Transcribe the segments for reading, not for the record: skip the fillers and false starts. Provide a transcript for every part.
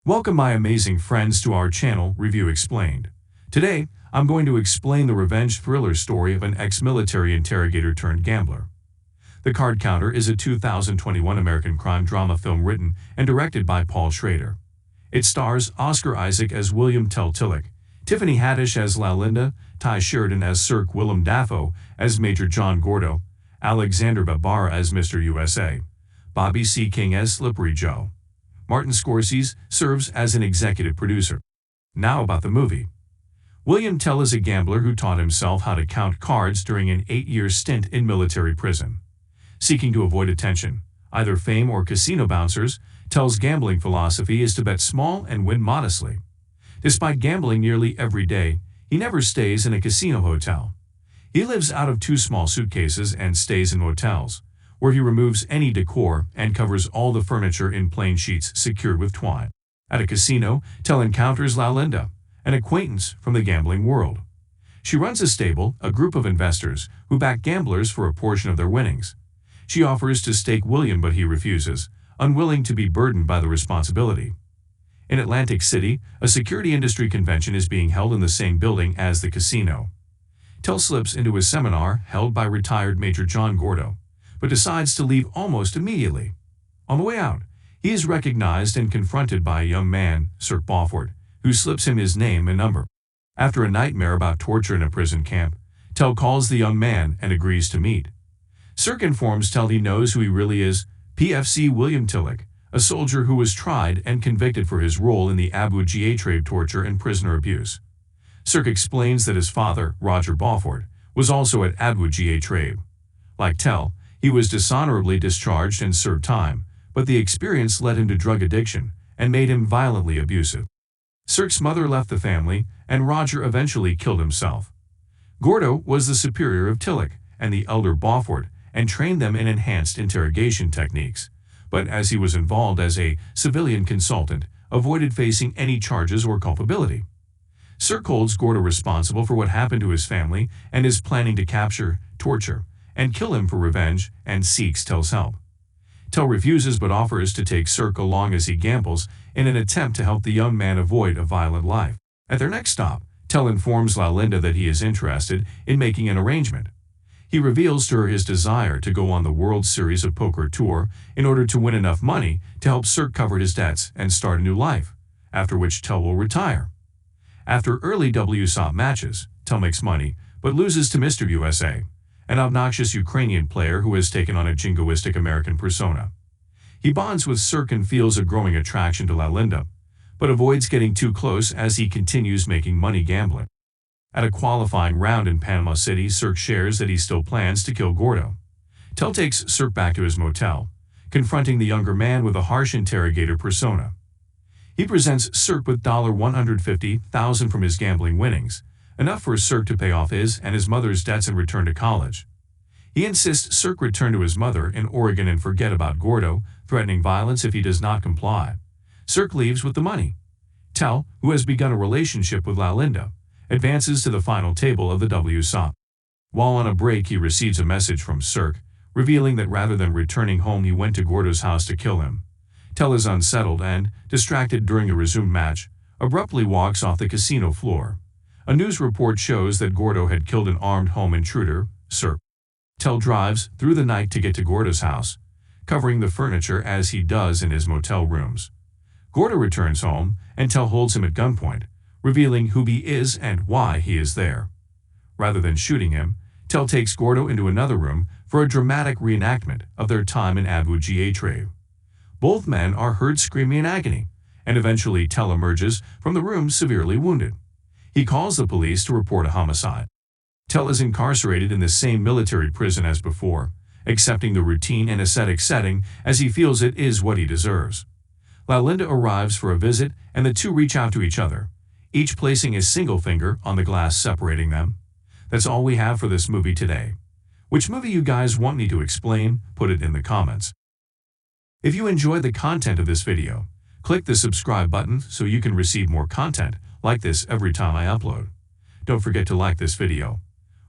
Welcome my amazing friends to our channel Review Explained. Today, I'm going to explain the revenge thriller story of an ex-military interrogator turned gambler. The Card Counter is a 2021 American crime drama film written and directed by Paul Schrader. It stars Oscar Isaac as William Tell Tillich, Tiffany Haddish as Lalinda, Ty Sheridan as Sir Willem Dafoe as Major John Gordo, Alexander Barbara as Mr. USA, Bobby C. King as Slippery Joe. Martin Scorsese serves as an executive producer. Now about the movie. William Tell is a gambler who taught himself how to count cards during an 8-year stint in military prison. Seeking to avoid attention, either fame or casino bouncers, Tell's gambling philosophy is to bet small and win modestly. Despite gambling nearly every day, he never stays in a casino hotel. He lives out of 2 small suitcases and stays in motels, where he removes any decor and covers all the furniture in plain sheets secured with twine. At a casino, Tell encounters Lalinda, an acquaintance from the gambling world. She runs a stable, a group of investors, who back gamblers for a portion of their winnings. She offers to stake William, but he refuses, unwilling to be burdened by the responsibility. In Atlantic City, a security industry convention is being held in the same building as the casino. Tell slips into a seminar held by retired Major John Gordo, but decides to leave almost immediately. On the way out, he is recognized and confronted by a young man, Sir Beaufort, who slips him his name and number. After a nightmare about torture in a prison camp, Tell calls the young man and agrees to meet. Sir informs Tell he knows who he really is, PFC William Tillich, a soldier who was tried and convicted for his role in the Abu Ghraib torture and prisoner abuse. Sir explains that his father, Roger Beaufort, was also at Abu Ghraib. Like Tell, he was dishonorably discharged and served time, but the experience led him to drug addiction and made him violently abusive. Sir's mother left the family, and Roger eventually killed himself. Gordo was the superior of Tillich and the elder Beaufort and trained them in enhanced interrogation techniques, but as he was involved as a civilian consultant, avoided facing any charges or culpability. Sir holds Gordo responsible for what happened to his family and is planning to capture, torture, and kill him for revenge, and seeks Tell's help. Tell refuses but offers to take Sir along as he gambles in an attempt to help the young man avoid a violent life. At their next stop, Tell informs Lalinda that he is interested in making an arrangement. He reveals to her his desire to go on the World Series of Poker tour in order to win enough money to help Sir cover his debts and start a new life, after which Tell will retire. After early WSOP matches, Tell makes money but loses to Mr. USA, an obnoxious Ukrainian player who has taken on a jingoistic American persona. He bonds with Sir and feels a growing attraction to Lalinda, but avoids getting too close as he continues making money gambling. At a qualifying round in Panama City, Sir shares that he still plans to kill Gordo. Tell takes Sir back to his motel, confronting the younger man with a harsh interrogator persona. He presents Sir with $150,000 from his gambling winnings, enough for Sir to pay off his and his mother's debts and return to college. He insists Sir return to his mother in Oregon and forget about Gordo, threatening violence if he does not comply. Sir leaves with the money. Tell, who has begun a relationship with Lalinda, advances to the final table of the WSOP. While on a break, he receives a message from Sir, revealing that rather than returning home, he went to Gordo's house to kill him. Tell is unsettled and, distracted during a resumed match, abruptly walks off the casino floor. A news report shows that Gordo had killed an armed home intruder, Sir. Tell drives through the night to get to Gordo's house, covering the furniture as he does in his motel rooms. Gordo returns home, and Tell holds him at gunpoint, revealing who he is and why he is there. Rather than shooting him, Tell takes Gordo into another room for a dramatic reenactment of their time in Abu Ghraib. Both men are heard screaming in agony, and eventually Tell emerges from the room severely wounded. He calls the police to report a homicide. Tell is incarcerated in the same military prison as before, accepting the routine and ascetic setting as he feels it is what he deserves. Lalinda arrives for a visit and the two reach out to each other, each placing a single finger on the glass separating them. That's all we have for this movie today. Which movie you guys want me to explain, put it in the comments. If you enjoyed the content of this video, click the subscribe button so you can receive more content like this every time I upload. Don't forget to like this video.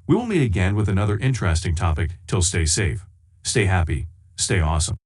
We will meet again with another interesting topic. Till stay safe, stay happy, stay awesome.